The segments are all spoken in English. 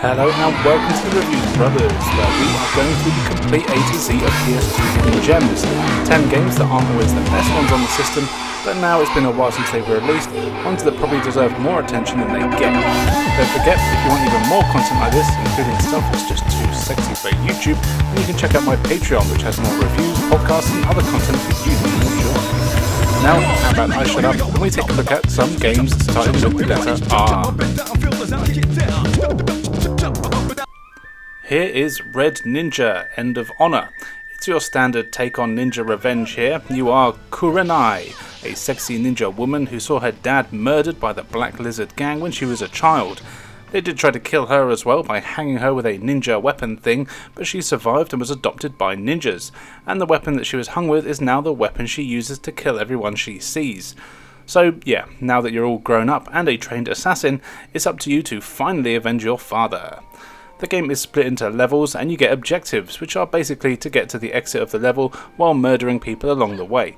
Hello and welcome to the Reviews Brothers, where we are going through the complete A to Z of PS2 Hidden Gems. 10 games that aren't always the best ones on the system, but now it's been a while since they were released, ones that probably deserve more attention than they get. Don't forget, if you want even more content like this, including stuff that's just too sexy for YouTube, then you can check out my Patreon, which has more reviews, podcasts and other content for you to enjoy. Now, how about I shut up and we take a look at some games starting with the letter R. Here is Red Ninja, End of Honor. It's your standard take on ninja revenge here. You are Kurenai, a sexy ninja woman who saw her dad murdered by the Black Lizard gang when she was a child. They did try to kill her as well by hanging her with a ninja weapon thing, but she survived and was adopted by ninjas. And the weapon that she was hung with is now the weapon she uses to kill everyone she sees. So yeah, now that you're all grown up and a trained assassin, it's up to you to finally avenge your father. The game is split into levels and you get objectives, which are basically to get to the exit of the level while murdering people along the way.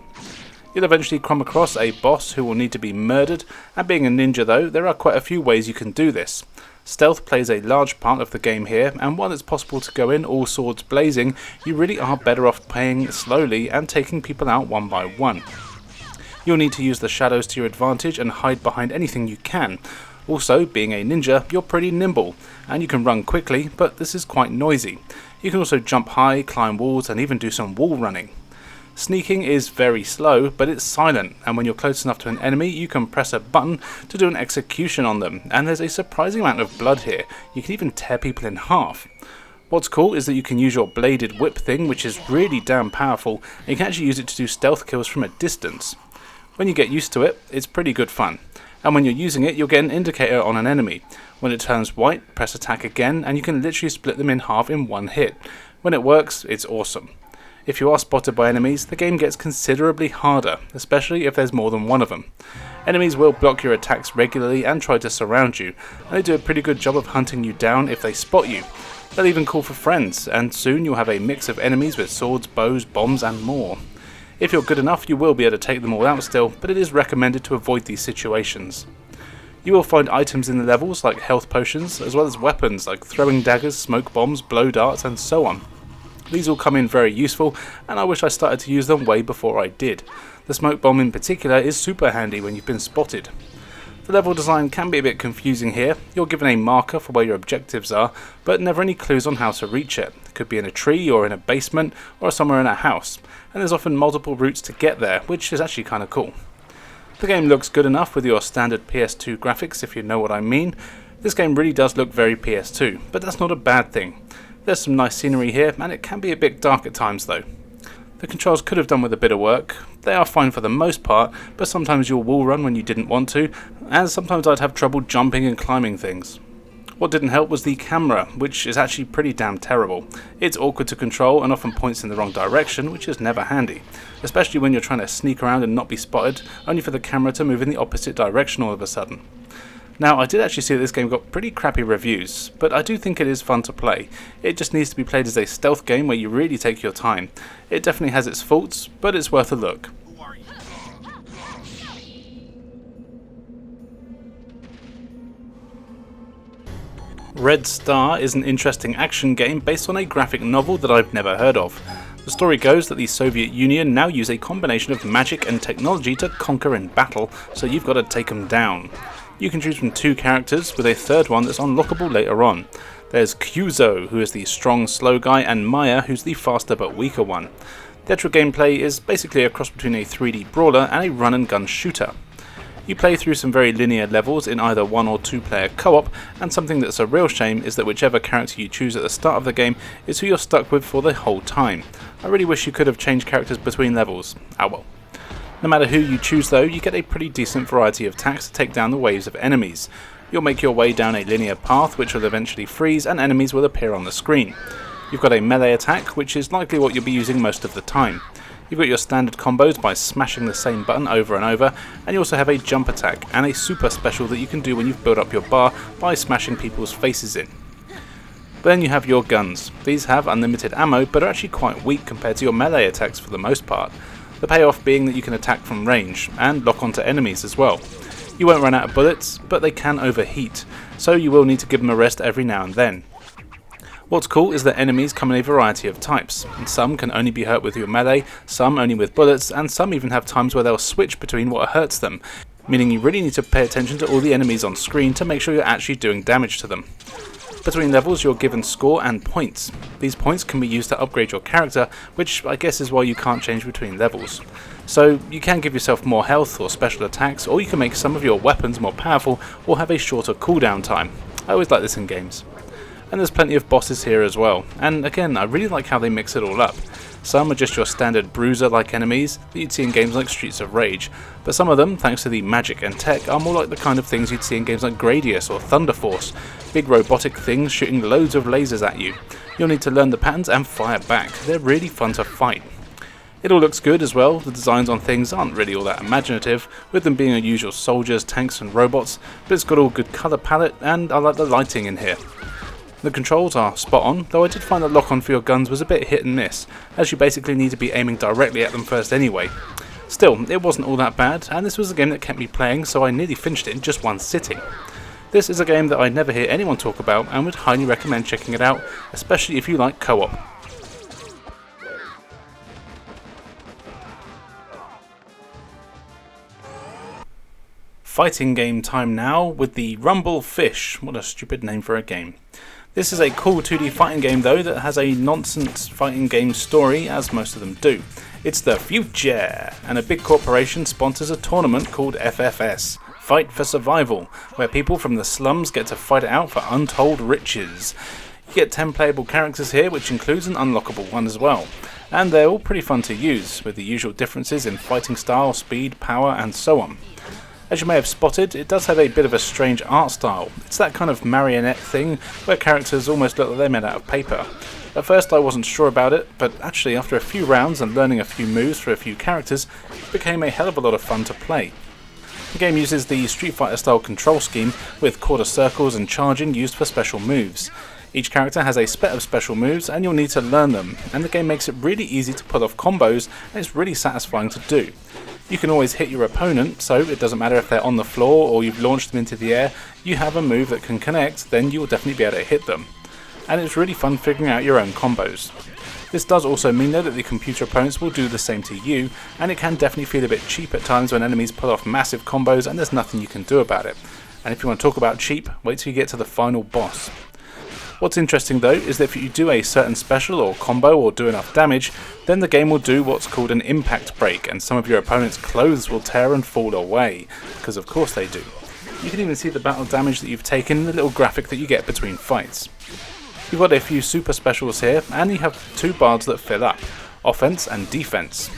You'll eventually come across a boss who will need to be murdered, and being a ninja though, there are quite a few ways you can do this. Stealth plays a large part of the game here, and while it's possible to go in all swords blazing, you really are better off playing slowly and taking people out one by one. You'll need to use the shadows to your advantage and hide behind anything you can. Also, being a ninja, you're pretty nimble, and you can run quickly, but this is quite noisy. You can also jump high, climb walls, and even do some wall running. Sneaking is very slow, but it's silent, and when you're close enough to an enemy, you can press a button to do an execution on them, and there's a surprising amount of blood here. You can even tear people in half. What's cool is that you can use your bladed whip thing, which is really damn powerful, and you can actually use it to do stealth kills from a distance. When you get used to it, it's pretty good fun. And when you're using it, you'll get an indicator on an enemy. When it turns white, press attack again, and you can literally split them in half in one hit. When it works, it's awesome. If you are spotted by enemies, the game gets considerably harder, especially if there's more than one of them. Enemies will block your attacks regularly and try to surround you, and they do a pretty good job of hunting you down if they spot you. They'll even call for friends, and soon you'll have a mix of enemies with swords, bows, bombs, and more. If you're good enough, you will be able to take them all out still, but it is recommended to avoid these situations. You will find items in the levels like health potions, as well as weapons like throwing daggers, smoke bombs, blow darts, and so on. These all come in very useful, and I wish I started to use them way before I did. The smoke bomb in particular is super handy when you've been spotted. The level design can be a bit confusing here. You're given a marker for where your objectives are, but never any clues on how to reach it. It could be in a tree, or in a basement, or somewhere in a house, and there's often multiple routes to get there, which is actually kind of cool. The game looks good enough with your standard PS2 graphics, if you know what I mean. This game really does look very PS2, but that's not a bad thing. There's some nice scenery here, and it can be a bit dark at times though. The controls could have done with a bit of work. They are fine for the most part, but sometimes you'll wall run when you didn't want to, and sometimes I'd have trouble jumping and climbing things. What didn't help was the camera, which is actually pretty damn terrible. It's awkward to control and often points in the wrong direction, which is never handy, especially when you're trying to sneak around and not be spotted, only for the camera to move in the opposite direction all of a sudden. Now, I did actually see that this game got pretty crappy reviews, but I do think it is fun to play. It just needs to be played as a stealth game where you really take your time. It definitely has its faults, but it's worth a look. Red Star is an interesting action game based on a graphic novel that I've never heard of. The story goes that the Soviet Union now use a combination of magic and technology to conquer in battle, so you've got to take them down. You can choose from two characters, with a third one that's unlockable later on. There's Kyuzo, who is the strong, slow guy, and Maya, who's the faster but weaker one. The actual gameplay is basically a cross between a 3D brawler and a run-and-gun shooter. You play through some very linear levels in either 1 or 2 player co-op, and something that's a real shame is that whichever character you choose at the start of the game is who you're stuck with for the whole time. I really wish you could have changed characters between levels. Ah well. No matter who you choose though, you get a pretty decent variety of attacks to take down the waves of enemies. You'll make your way down a linear path which will eventually freeze and enemies will appear on the screen. You've got a melee attack, which is likely what you'll be using most of the time. You've got your standard combos by smashing the same button over and over, and you also have a jump attack and a super special that you can do when you've built up your bar by smashing people's faces in. Then you have your guns. These have unlimited ammo but are actually quite weak compared to your melee attacks for the most part. The payoff being that you can attack from range and lock onto enemies as well. You won't run out of bullets, but they can overheat, so you will need to give them a rest every now and then. What's cool is that enemies come in a variety of types. Some can only be hurt with your melee, some only with bullets, and some even have times where they'll switch between what hurts them, meaning you really need to pay attention to all the enemies on screen to make sure you're actually doing damage to them. Between levels you're given score and points. These points can be used to upgrade your character, which I guess is why you can't change between levels. So you can give yourself more health or special attacks, or you can make some of your weapons more powerful or have a shorter cooldown time. I always like this in games. And there's plenty of bosses here as well, and again I really like how they mix it all up. Some are just your standard bruiser-like enemies that you'd see in games like Streets of Rage, but some of them, thanks to the magic and tech, are more like the kind of things you'd see in games like Gradius or Thunder Force, big robotic things shooting loads of lasers at you. You'll need to learn the patterns and fire back. They're really fun to fight. It all looks good as well. The designs on things aren't really all that imaginative, with them being your usual soldiers, tanks and robots, but it's got all good colour palette, and I like the lighting in here. The controls are spot on, though I did find the lock-on for your guns was a bit hit and miss, as you basically need to be aiming directly at them first anyway. Still, it wasn't all that bad, and this was a game that kept me playing, so I nearly finished it in just one sitting. This is a game that I never hear anyone talk about, and would highly recommend checking it out, especially if you like co-op. Fighting game time now with the Rumble Fish. What a stupid name for a game. This is a cool 2D fighting game though that has a nonsense fighting game story, as most of them do. It's the future, and a big corporation sponsors a tournament called FFS, Fight for Survival, where people from the slums get to fight it out for untold riches. You get 10 playable characters here, which includes an unlockable one as well. And they're all pretty fun to use, with the usual differences in fighting style, speed, power and so on. As you may have spotted, it does have a bit of a strange art style. It's that kind of marionette thing where characters almost look like they're made out of paper. At first I wasn't sure about it, but actually after a few rounds and learning a few moves for a few characters, it became a hell of a lot of fun to play. The game uses the Street Fighter style control scheme with quarter circles and charging used for special moves. Each character has a set of special moves and you'll need to learn them, and the game makes it really easy to pull off combos and it's really satisfying to do. You can always hit your opponent, so it doesn't matter if they're on the floor or you've launched them into the air, you have a move that can connect, then you will definitely be able to hit them. And it's really fun figuring out your own combos. This does also mean though that the computer opponents will do the same to you, and it can definitely feel a bit cheap at times when enemies pull off massive combos and there's nothing you can do about it. And if you want to talk about cheap, wait till you get to the final boss. What's interesting though is that if you do a certain special or combo or do enough damage, then the game will do what's called an impact break, and some of your opponent's clothes will tear and fall away, because of course they do. You can even see the battle damage that you've taken in the little graphic that you get between fights. You've got a few super specials here, and you have two bars that fill up, offense and defense.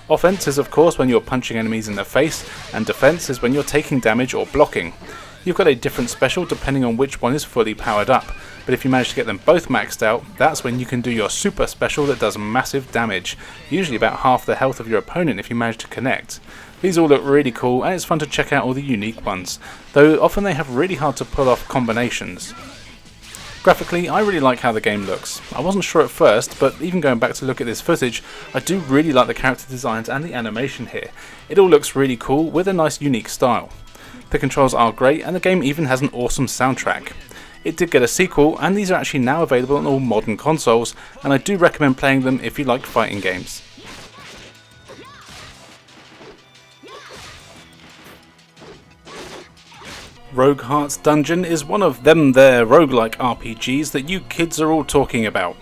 Offense is of course when you're punching enemies in the face, and defense is when you're taking damage or blocking. You've got a different special depending on which one is fully powered up, but if you manage to get them both maxed out, that's when you can do your super special that does massive damage, usually about half the health of your opponent if you manage to connect. These all look really cool, and it's fun to check out all the unique ones, though often they have really hard to pull off combinations. Graphically, I really like how the game looks. I wasn't sure at first, but even going back to look at this footage, I do really like the character designs and the animation here. It all looks really cool with a nice unique style. The controls are great, and the game even has an awesome soundtrack. It did get a sequel, and these are actually now available on all modern consoles, and I do recommend playing them if you like fighting games. Rogue Heart's Dungeon is one of them there roguelike RPGs that you kids are all talking about.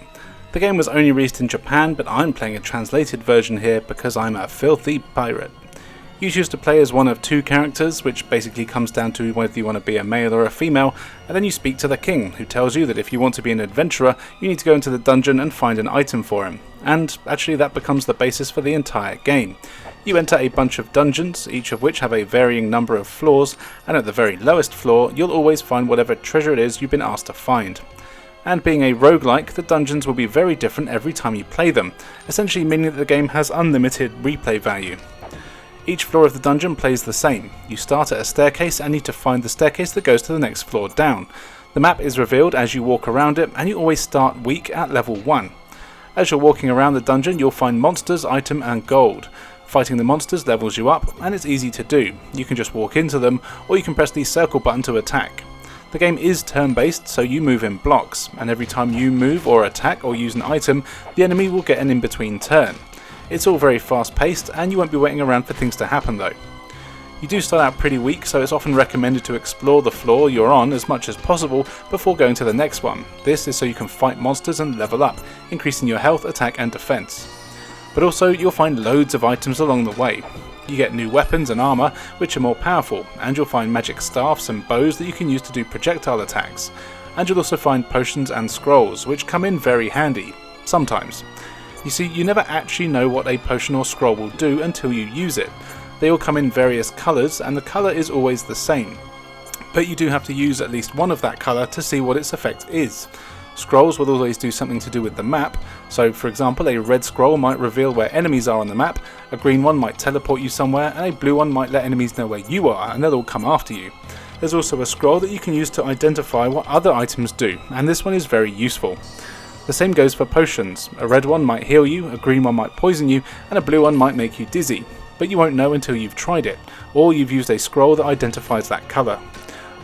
The game was only released in Japan, but I'm playing a translated version here because I'm a filthy pirate. You choose to play as one of two characters, which basically comes down to whether you want to be a male or a female, and then you speak to the king, who tells you that if you want to be an adventurer, you need to go into the dungeon and find an item for him. And actually that becomes the basis for the entire game. You enter a bunch of dungeons, each of which have a varying number of floors, and at the very lowest floor, you'll always find whatever treasure it is you've been asked to find. And being a roguelike, the dungeons will be very different every time you play them, essentially meaning that the game has unlimited replay value. Each floor of the dungeon plays the same. You start at a staircase and need to find the staircase that goes to the next floor down. The map is revealed as you walk around it, and you always start weak at level 1. As you're walking around the dungeon, you'll find monsters, item and gold. Fighting the monsters levels you up, and it's easy to do. You can just walk into them, or you can press the circle button to attack. The game is turn-based, so you move in blocks, and every time you move or attack or use an item, the enemy will get an in-between turn. It's all very fast-paced, and you won't be waiting around for things to happen though. You do start out pretty weak, so it's often recommended to explore the floor you're on as much as possible before going to the next one. This is so you can fight monsters and level up, increasing your health, attack and defense. But also you'll find loads of items along the way. You get new weapons and armour which are more powerful, and you'll find magic staffs and bows that you can use to do projectile attacks. And you'll also find potions and scrolls, which come in very handy, sometimes. You see, you never actually know what a potion or scroll will do until you use it. They all come in various colours, and the colour is always the same. But you do have to use at least one of that colour to see what its effect is. Scrolls will always do something to do with the map, so for example a red scroll might reveal where enemies are on the map, a green one might teleport you somewhere, and a blue one might let enemies know where you are and they'll all come after you. There's also a scroll that you can use to identify what other items do, and this one is very useful. The same goes for potions. A red one might heal you, a green one might poison you, and a blue one might make you dizzy, but you won't know until you've tried it, or you've used a scroll that identifies that colour.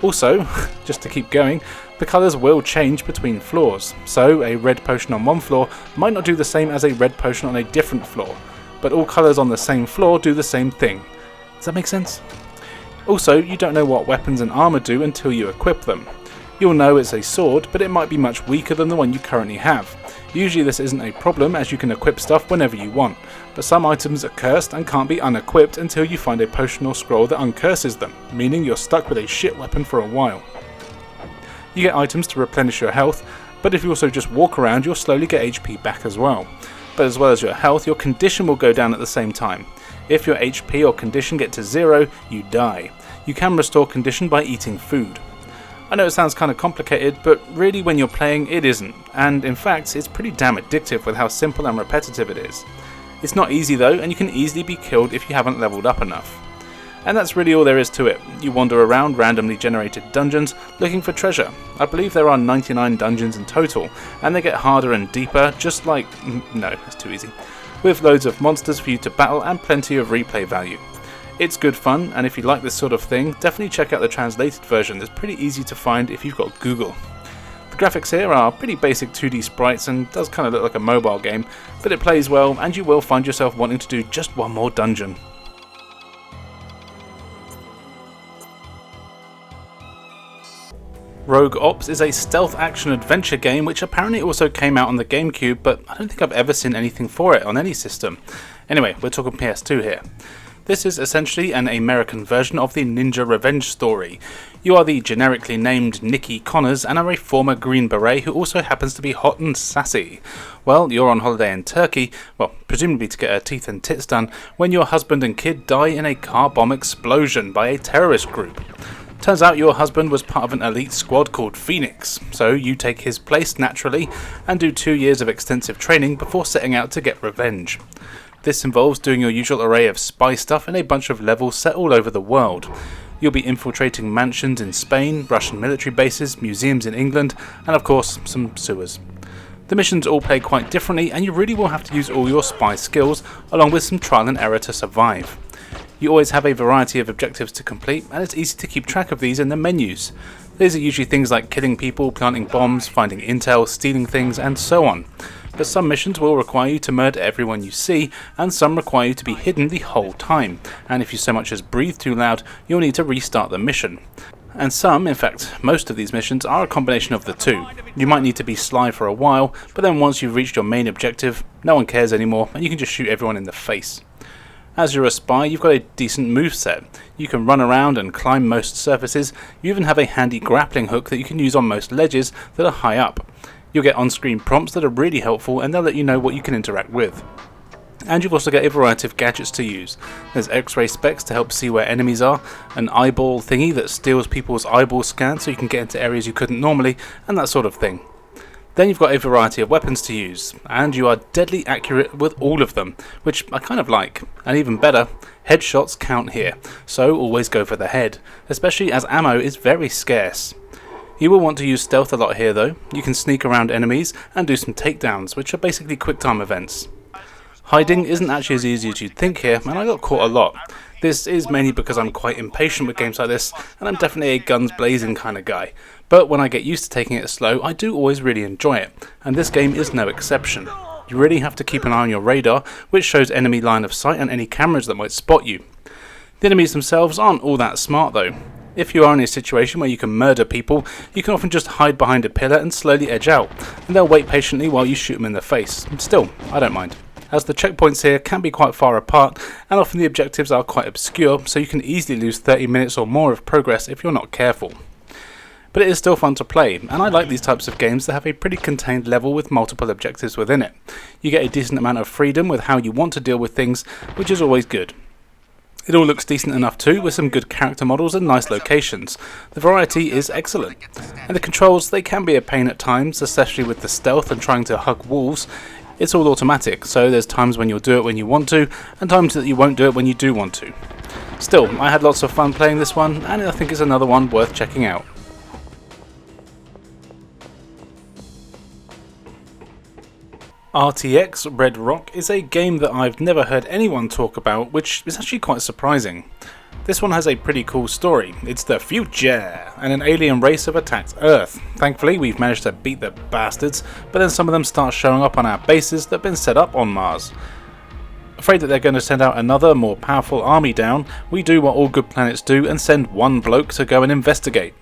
Also, just to keep going, the colours will change between floors, so a red potion on one floor might not do the same as a red potion on a different floor, but all colours on the same floor do the same thing. Does that make sense? Also, you don't know what weapons and armour do until you equip them. You'll know it's a sword, but it might be much weaker than the one you currently have. Usually this isn't a problem, as you can equip stuff whenever you want, but some items are cursed and can't be unequipped until you find a potion or scroll that uncurses them, meaning you're stuck with a shit weapon for a while. You get items to replenish your health, but if you also just walk around you'll slowly get HP back as well. But as well as your health, your condition will go down at the same time. If your HP or condition get to 0, you die. You can restore condition by eating food. I know it sounds kind of complicated, but really when you're playing it isn't, and in fact it's pretty damn addictive with how simple and repetitive it is. It's not easy though, and you can easily be killed if you haven't leveled up enough. And that's really all there is to it. You wander around randomly generated dungeons looking for treasure. I believe there are 99 dungeons in total, and they get harder and deeper, just like... no, that's too easy. With loads of monsters for you to battle and plenty of replay value. It's good fun, and if you like this sort of thing, definitely check out the translated version. It's pretty easy to find if you've got Google. The graphics here are pretty basic 2D sprites and does kind of look like a mobile game, but it plays well and you will find yourself wanting to do just one more dungeon. Rogue Ops is a stealth action adventure game which apparently also came out on the GameCube, but I don't think I've ever seen anything for it on any system. Anyway, we're talking PS2 here. This is essentially an American version of the Ninja Revenge story. You are the generically named Nikki Connors and are a former Green Beret who also happens to be hot and sassy. Well, you're on holiday in Turkey, well, presumably to get her teeth and tits done, when your husband and kid die in a car bomb explosion by a terrorist group. Turns out your husband was part of an elite squad called Phoenix, so you take his place naturally and do 2 years of extensive training before setting out to get revenge. This involves doing your usual array of spy stuff in a bunch of levels set all over the world. You'll be infiltrating mansions in Spain, Russian military bases, museums in England, and of course some sewers. The missions all play quite differently, and you really will have to use all your spy skills along with some trial and error to survive. You always have a variety of objectives to complete, and it's easy to keep track of these in the menus. These are usually things like killing people, planting bombs, finding intel, stealing things, and so on. But some missions will require you to murder everyone you see, and some require you to be hidden the whole time, and if you so much as breathe too loud, you'll need to restart the mission. And some, in fact most of these missions, are a combination of the two. You might need to be sly for a while, but then once you've reached your main objective, no one cares anymore, and you can just shoot everyone in the face. As you're a spy, you've got a decent moveset. You can run around and climb most surfaces. You even have a handy grappling hook that you can use on most ledges that are high up. You'll get on-screen prompts that are really helpful, and they'll let you know what you can interact with. And you've also got a variety of gadgets to use. There's X-ray specs to help see where enemies are, an eyeball thingy that steals people's eyeball scans so you can get into areas you couldn't normally, and that sort of thing. Then you've got a variety of weapons to use, and you are deadly accurate with all of them, which I kind of like. And even better, headshots count here, so always go for the head, especially as ammo is very scarce. You will want to use stealth a lot here though. You can sneak around enemies and do some takedowns, which are basically quick time events. Hiding isn't actually as easy as you'd think here, and I got caught a lot. This is mainly because I'm quite impatient with games like this, and I'm definitely a guns blazing kind of guy. But when I get used to taking it slow, I do always really enjoy it, and this game is no exception. You really have to keep an eye on your radar, which shows enemy line of sight and any cameras that might spot you. The enemies themselves aren't all that smart though. If you are in a situation where you can murder people, you can often just hide behind a pillar and slowly edge out, and they'll wait patiently while you shoot them in the face. Still, I don't mind, as the checkpoints here can be quite far apart, and often the objectives are quite obscure, so you can easily lose 30 minutes or more of progress if you're not careful. But it is still fun to play, and I like these types of games that have a pretty contained level with multiple objectives within it. You get a decent amount of freedom with how you want to deal with things, which is always good. It all looks decent enough too, with some good character models and nice locations. The variety is excellent. And the controls, they can be a pain at times, especially with the stealth and trying to hug walls. It's all automatic, so there's times when you'll do it when you want to, and times that you won't do it when you do want to. Still, I had lots of fun playing this one, and I think it's another one worth checking out. RTX Red Rock is a game that I've never heard anyone talk about, which is actually quite surprising. This one has a pretty cool story. It's the future, and an alien race have attacked Earth. Thankfully, we've managed to beat the bastards, but then some of them start showing up on our bases that have been set up on Mars. Afraid that they're going to send out another, more powerful army down, we do what all good planets do and send one bloke to go and investigate.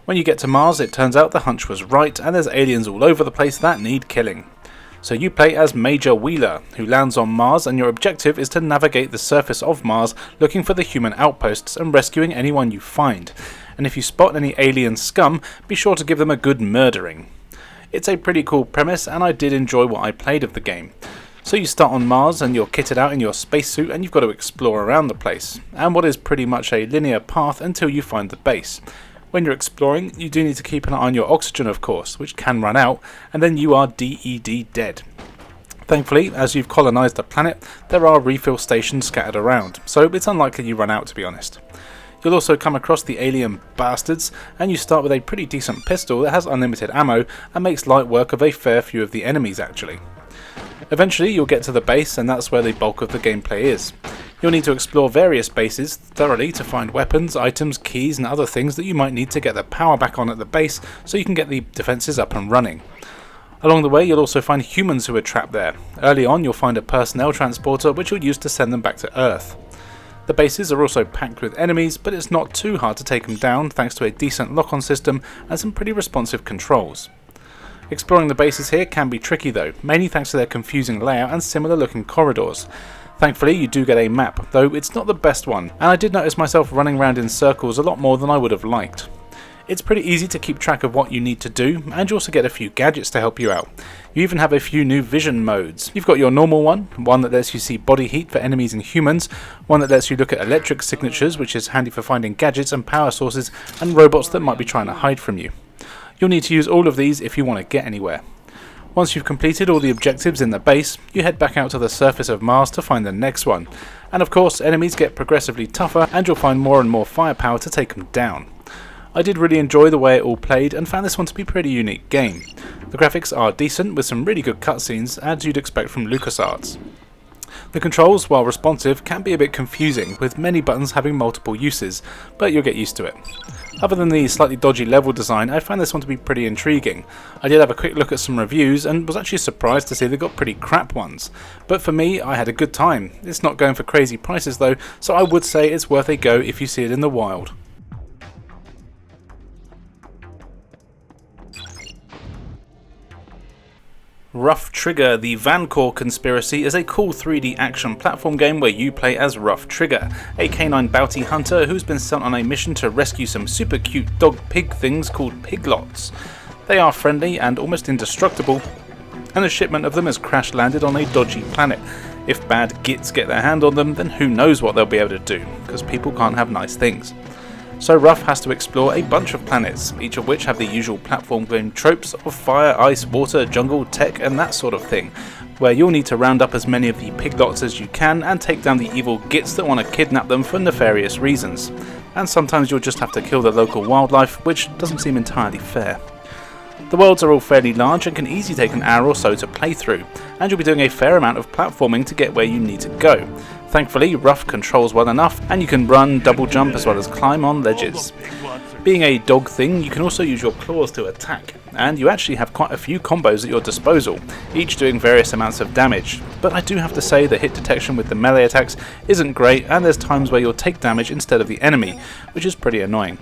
When you get to Mars, it turns out the hunch was right, and there's aliens all over the place that need killing. So you play as Major Wheeler, who lands on Mars, and your objective is to navigate the surface of Mars looking for the human outposts and rescuing anyone you find. And if you spot any alien scum, be sure to give them a good murdering. It's a pretty cool premise, and I did enjoy what I played of the game. So you start on Mars and you're kitted out in your spacesuit and you've got to explore around the place, and what is pretty much a linear path until you find the base. When you're exploring, you do need to keep an eye on your oxygen, of course, which can run out, and then you are dead. Thankfully, as you've colonised the planet, there are refill stations scattered around, so it's unlikely you run out, to be honest. You'll also come across the alien bastards, and you start with a pretty decent pistol that has unlimited ammo and makes light work of a fair few of the enemies actually. Eventually you'll get to the base, and that's where the bulk of the gameplay is. You'll need to explore various bases thoroughly to find weapons, items, keys and other things that you might need to get the power back on at the base so you can get the defences up and running. Along the way you'll also find humans who are trapped there. Early on you'll find a personnel transporter which you'll use to send them back to Earth. The bases are also packed with enemies, but it's not too hard to take them down thanks to a decent lock-on system and some pretty responsive controls. Exploring the bases here can be tricky though, mainly thanks to their confusing layout and similar looking corridors. Thankfully you do get a map, though it's not the best one, and I did notice myself running around in circles a lot more than I would have liked. It's pretty easy to keep track of what you need to do, and you also get a few gadgets to help you out. You even have a few new vision modes. You've got your normal one that lets you see body heat for enemies and humans, one that lets you look at electric signatures, which is handy for finding gadgets and power sources and robots that might be trying to hide from you. You'll need to use all of these if you want to get anywhere. Once you've completed all the objectives in the base, you head back out to the surface of Mars to find the next one. And of course, enemies get progressively tougher and you'll find more and more firepower to take them down. I did really enjoy the way it all played and found this one to be a pretty unique game. The graphics are decent with some really good cutscenes, as you'd expect from LucasArts. The controls, while responsive, can be a bit confusing, with many buttons having multiple uses, but you'll get used to it. Other than the slightly dodgy level design, I found this one to be pretty intriguing. I did have a quick look at some reviews and was actually surprised to see they got pretty crap ones. But for me, I had a good time. It's not going for crazy prices though, so I would say it's worth a go if you see it in the wild. Rough Trigger: The Vancour Conspiracy is a cool 3D action platform game where you play as Rough Trigger, a canine bounty hunter who's been sent on a mission to rescue some super cute dog pig things called piglots. They are friendly and almost indestructible, and a shipment of them has crash landed on a dodgy planet. If bad gits get their hand on them, then who knows what they'll be able to do, because people can't have nice things. So Ruff has to explore a bunch of planets, each of which have the usual platform game tropes of fire, ice, water, jungle, tech and that sort of thing, where you'll need to round up as many of the piglots as you can and take down the evil gits that want to kidnap them for nefarious reasons. And sometimes you'll just have to kill the local wildlife, which doesn't seem entirely fair. The worlds are all fairly large and can easily take an hour or so to play through, and you'll be doing a fair amount of platforming to get where you need to go. Thankfully, Rough controls well enough, and you can run, double jump as well as climb on ledges. Being a dog thing, you can also use your claws to attack, and you actually have quite a few combos at your disposal, each doing various amounts of damage. But I do have to say the hit detection with the melee attacks isn't great, and there's times where you'll take damage instead of the enemy, which is pretty annoying.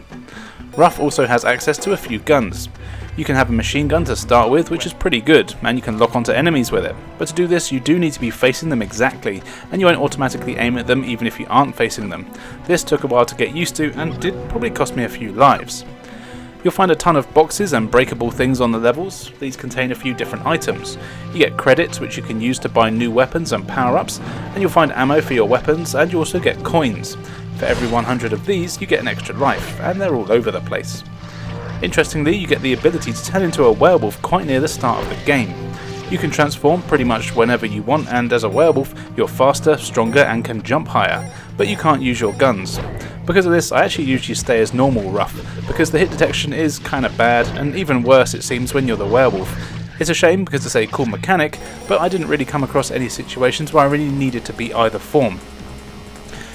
Rough also has access to a few guns. You can have a machine gun to start with, which is pretty good, and you can lock onto enemies with it. But to do this, you do need to be facing them exactly, and you won't automatically aim at them even if you aren't facing them. This took a while to get used to, and did probably cost me a few lives. You'll find a ton of boxes and breakable things on the levels. These contain a few different items. You get credits, which you can use to buy new weapons and power-ups, and you'll find ammo for your weapons, and you also get coins. For every 100 of these, you get an extra life, and they're all over the place. Interestingly, you get the ability to turn into a werewolf quite near the start of the game. You can transform pretty much whenever you want, and as a werewolf, you're faster, stronger, and can jump higher, but you can't use your guns. Because of this, I actually usually stay as normal Rough, because the hit detection is kinda bad, and even worse it seems when you're the werewolf. It's a shame because it's a cool mechanic, but I didn't really come across any situations where I really needed to be either form.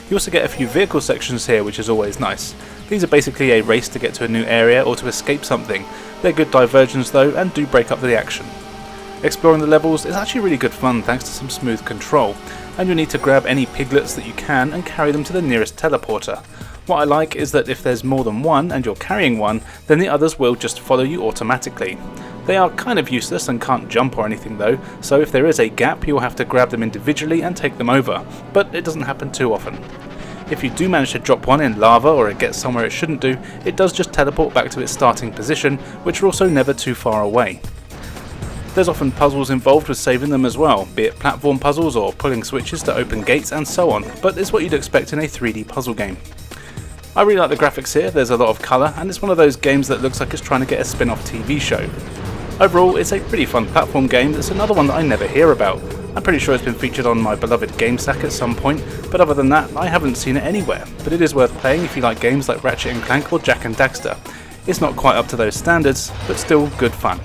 You also get a few vehicle sections here, which is always nice. These are basically a race to get to a new area or to escape something. They're good diversions though, and do break up the action. Exploring the levels is actually really good fun thanks to some smooth control, and you'll need to grab any piglets that you can and carry them to the nearest teleporter. What I like is that if there's more than one and you're carrying one, then the others will just follow you automatically. They are kind of useless and can't jump or anything though, so if there is a gap you'll have to grab them individually and take them over, but it doesn't happen too often. If you do manage to drop one in lava or it gets somewhere it shouldn't do, it does just teleport back to its starting position, which are also never too far away. There's often puzzles involved with saving them as well, be it platform puzzles or pulling switches to open gates and so on, but it's what you'd expect in a 3D puzzle game. I really like the graphics here, there's a lot of colour, and it's one of those games that looks like it's trying to get a spin-off TV show. Overall, it's a pretty fun platform game that's another one that I never hear about. I'm pretty sure it's been featured on my beloved GameSack at some point, but other than that, I haven't seen it anywhere. But it is worth playing if you like games like Ratchet & Clank or Jak and Daxter. It's not quite up to those standards, but still good fun.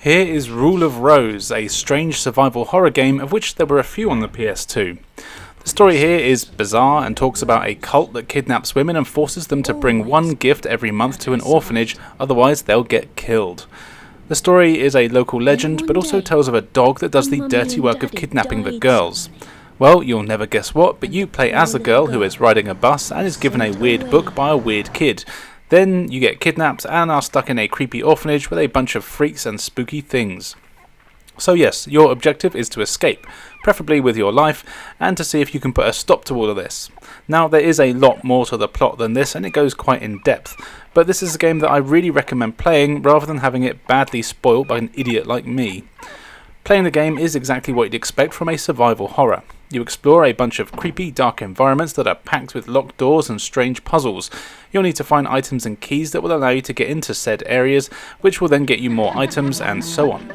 Here is Rule of Rose, a strange survival horror game of which there were a few on the PS2. The story here is bizarre and talks about a cult that kidnaps women and forces them to bring one gift every month to an orphanage, otherwise they'll get killed. The story is a local legend, but also tells of a dog that does the dirty work of kidnapping the girls. Well, you'll never guess what, but you play as the girl who is riding a bus and is given a weird book by a weird kid. Then you get kidnapped and are stuck in a creepy orphanage with a bunch of freaks and spooky things. So yes, your objective is to escape, preferably with your life, and to see if you can put a stop to all of this. Now there is a lot more to the plot than this, and it goes quite in depth, but this is a game that I really recommend playing rather than having it badly spoiled by an idiot like me. Playing the game is exactly what you'd expect from a survival horror. You explore a bunch of creepy, dark environments that are packed with locked doors and strange puzzles. You'll need to find items and keys that will allow you to get into said areas, which will then get you more items and so on.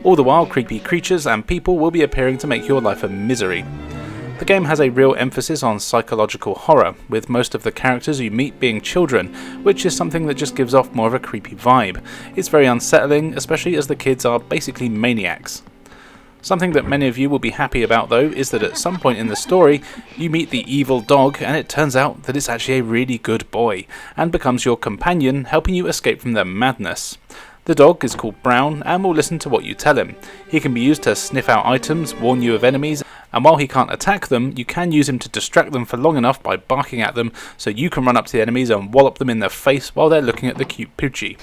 All the while, creepy creatures and people will be appearing to make your life a misery. The game has a real emphasis on psychological horror, with most of the characters you meet being children, which is something that just gives off more of a creepy vibe. It's very unsettling, especially as the kids are basically maniacs. Something that many of you will be happy about though is that at some point in the story you meet the evil dog, and it turns out that it's actually a really good boy and becomes your companion, helping you escape from their madness. The dog is called Brown and will listen to what you tell him. He can be used to sniff out items, warn you of enemies, and while he can't attack them, you can use him to distract them for long enough by barking at them so you can run up to the enemies and wallop them in the face while they're looking at the cute poochie.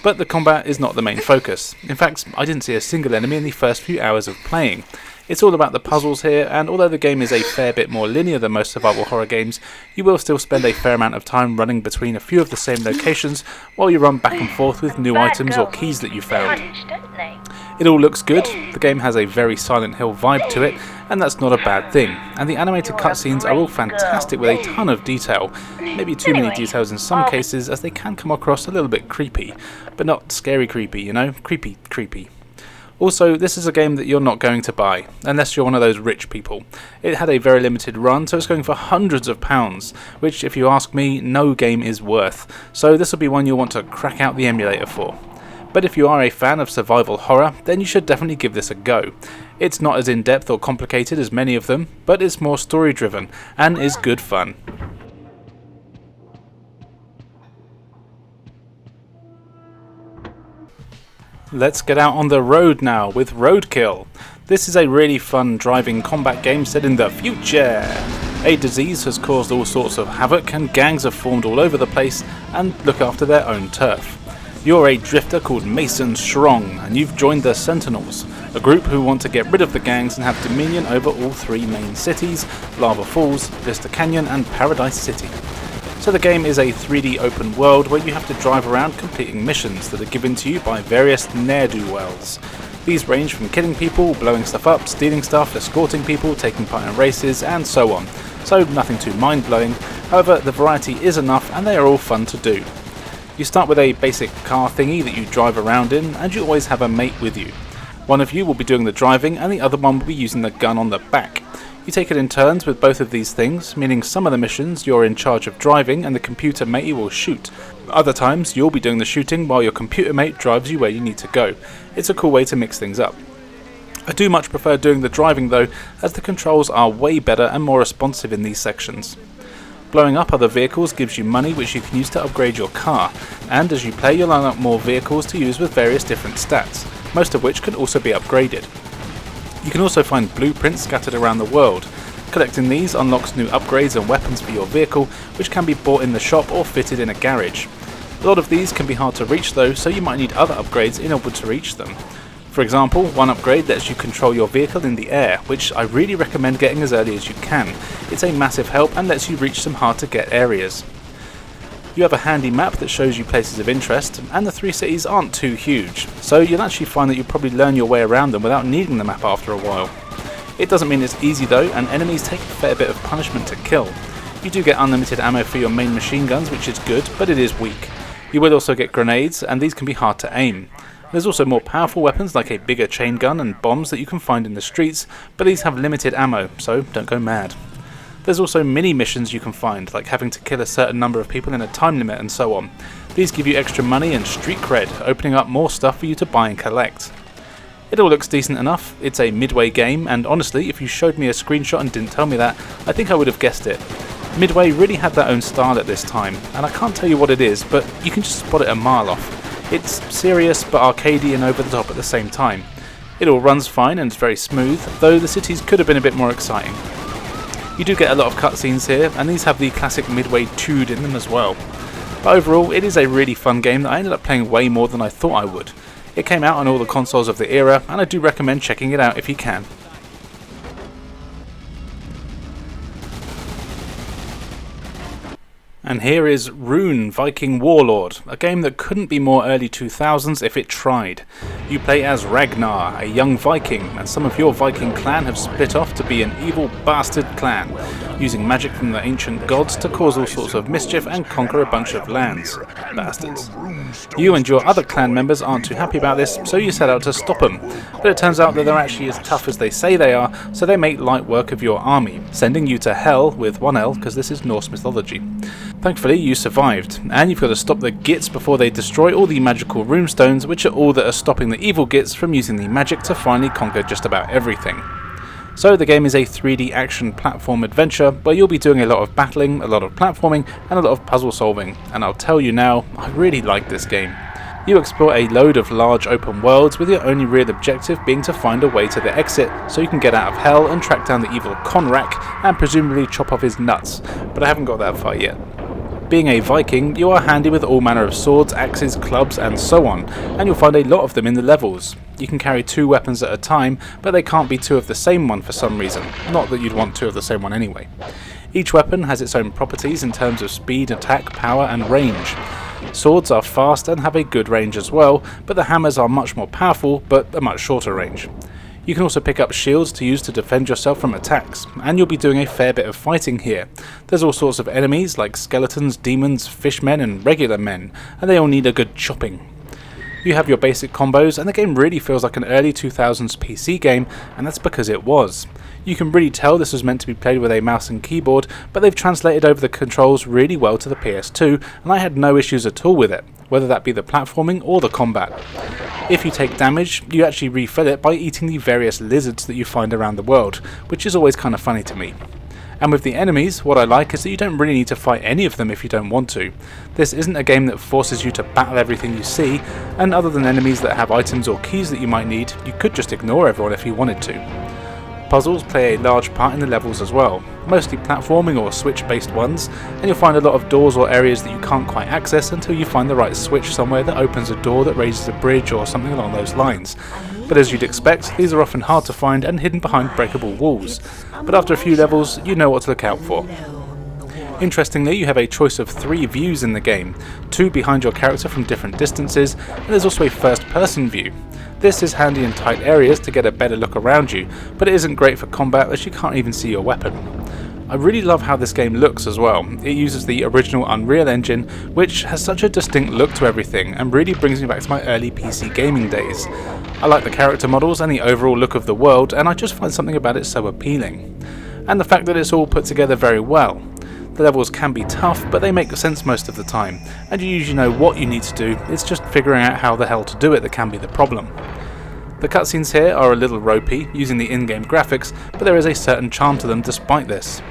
But the combat is not the main focus. In fact, I didn't see a single enemy in the first few hours of playing. It's all about the puzzles here, and although the game is a fair bit more linear than most survival horror games, you will still spend a fair amount of time running between a few of the same locations while you run back and forth with new items or keys that you found. It all looks good, the game has a very Silent Hill vibe to it, and that's not a bad thing, and the animated cutscenes are all fantastic with a ton of detail, maybe too many details in some cases as they can come across a little bit creepy, but not scary creepy, you know, creepy. Also, this is a game that you're not going to buy, unless you're one of those rich people. It had a very limited run, so it's going for hundreds of pounds, which, if you ask me, no game is worth, so this will be one you'll want to crack out the emulator for. But if you are a fan of survival horror, then you should definitely give this a go. It's not as in-depth or complicated as many of them, but it's more story-driven, and is good fun. Let's get out on the road now with Roadkill. This is a really fun driving combat game set in the future. A disease has caused all sorts of havoc and gangs have formed all over the place and look after their own turf. You're a drifter called Mason Strong and you've joined the Sentinels, a group who want to get rid of the gangs and have dominion over all three main cities, Lava Falls, Vista Canyon and Paradise City. So the game is a 3D open world where you have to drive around completing missions that are given to you by various ne'er-do-wells. These range from killing people, blowing stuff up, stealing stuff, escorting people, taking part in races and so on. So nothing too mind-blowing, however the variety is enough and they are all fun to do. You start with a basic car thingy that you drive around in and you always have a mate with you. One of you will be doing the driving and the other one will be using the gun on the back. You take it in turns with both of these things, meaning some of the missions you're in charge of driving and the computer matey will shoot. Other times you'll be doing the shooting while your computer mate drives you where you need to go. It's a cool way to mix things up. I do much prefer doing the driving though, as the controls are way better and more responsive in these sections. Blowing up other vehicles gives you money which you can use to upgrade your car, and as you play you'll unlock more vehicles to use with various different stats, most of which can also be upgraded. You can also find blueprints scattered around the world. Collecting these unlocks new upgrades and weapons for your vehicle, which can be bought in the shop or fitted in a garage. A lot of these can be hard to reach though, so you might need other upgrades in order to reach them. For example, one upgrade lets you control your vehicle in the air, which I really recommend getting as early as you can. It's a massive help and lets you reach some hard to get areas. You have a handy map that shows you places of interest, and the three cities aren't too huge, so you'll actually find that you'll probably learn your way around them without needing the map after a while. It doesn't mean it's easy though, and enemies take a fair bit of punishment to kill. You do get unlimited ammo for your main machine guns, which is good, but it is weak. You will also get grenades, and these can be hard to aim. There's also more powerful weapons like a bigger chain gun and bombs that you can find in the streets, but these have limited ammo, so don't go mad. There's also mini missions you can find, like having to kill a certain number of people in a time limit and so on. These give you extra money and street cred, opening up more stuff for you to buy and collect. It all looks decent enough, it's a Midway game, and honestly, if you showed me a screenshot and didn't tell me that, I think I would have guessed it. Midway really had their own style at this time, and I can't tell you what it is, but you can just spot it a mile off. It's serious but arcadey and over the top at the same time. It all runs fine and is very smooth, though the cities could have been a bit more exciting. You do get a lot of cutscenes here, and these have the classic Midway tude in them as well. But overall, it is a really fun game that I ended up playing way more than I thought I would. It came out on all the consoles of the era, and I do recommend checking it out if you can. And here is Rune, Viking Warlord, a game that couldn't be more early 2000s if it tried. You play as Ragnar, a young Viking, and some of your Viking clan have split off to be an evil bastard clan, using magic from the ancient gods to cause all sorts of mischief and conquer a bunch of lands. Bastards. You and your other clan members aren't too happy about this, so you set out to stop them. But it turns out that they're actually as tough as they say they are, so they make light work of your army, sending you to hell with one L, because this is Norse mythology. Thankfully, you survived, and you've got to stop the Gits before they destroy all the magical runestones, which are all that are stopping the evil Gits from using the magic to finally conquer just about everything. So the game is a 3D action platform adventure where you'll be doing a lot of battling, a lot of platforming, and a lot of puzzle solving, and I'll tell you now, I really like this game. You explore a load of large open worlds with your only real objective being to find a way to the exit so you can get out of hell and track down the evil Conrak and presumably chop off his nuts, but I haven't got that far yet. Being a Viking, you are handy with all manner of swords, axes, clubs and so on, and you'll find a lot of them in the levels. You can carry 2 weapons at a time, but they can't be 2 of the same one for some reason, not that you'd want 2 of the same one anyway. Each weapon has its own properties in terms of speed, attack, power and range. Swords are fast and have a good range as well, but the hammers are much more powerful but a much shorter range. You can also pick up shields to use to defend yourself from attacks, and you'll be doing a fair bit of fighting here. There's all sorts of enemies like skeletons, demons, fishmen and regular men, and they all need a good chopping. You have your basic combos, and the game really feels like an early 2000s PC game, and that's because it was. You can really tell this was meant to be played with a mouse and keyboard, but they've translated over the controls really well to the PS2, and I had no issues at all with it, whether that be the platforming or the combat. If you take damage, you actually refill it by eating the various lizards that you find around the world, which is always kind of funny to me. And with the enemies, what I like is that you don't really need to fight any of them if you don't want to. This isn't a game that forces you to battle everything you see, and other than enemies that have items or keys that you might need, you could just ignore everyone if you wanted to. Puzzles play a large part in the levels as well, mostly platforming or switch-based ones, and you'll find a lot of doors or areas that you can't quite access until you find the right switch somewhere that opens a door that raises a bridge or something along those lines. But as you'd expect, these are often hard to find and hidden behind breakable walls, but after a few levels you know what to look out for. Interestingly, you have a choice of 3 views in the game, 2 behind your character from different distances, and there's also a first-person view. This is handy in tight areas to get a better look around you, but it isn't great for combat as you can't even see your weapon. I really love how this game looks as well. It uses the original Unreal Engine, which has such a distinct look to everything and really brings me back to my early PC gaming days. I like the character models and the overall look of the world, and I just find something about it so appealing. And the fact that it's all put together very well. The levels can be tough, but they make sense most of the time, and you usually know what you need to do, it's just figuring out how the hell to do it that can be the problem. The cutscenes here are a little ropey, using the in-game graphics, but there is a certain charm to them despite this.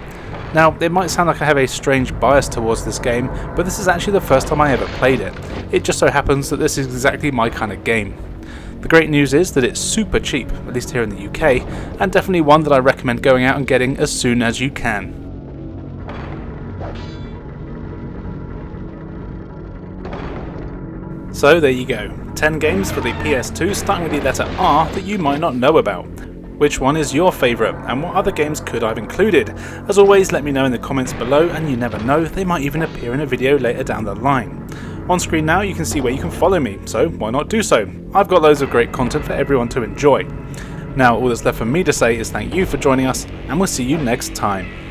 Now, it might sound like I have a strange bias towards this game, but this is actually the first time I ever played it. It just so happens that this is exactly my kind of game. The great news is that it's super cheap, at least here in the UK, and definitely one that I recommend going out and getting as soon as you can. So there you go, 10 games for the PS2 starting with the letter R that you might not know about. Which one is your favourite, and what other games could I have included? As always, let me know in the comments below, and you never know, they might even appear in a video later down the line. On screen now you can see where you can follow me, so why not do so? I've got loads of great content for everyone to enjoy. Now all that's left for me to say is thank you for joining us, and we'll see you next time.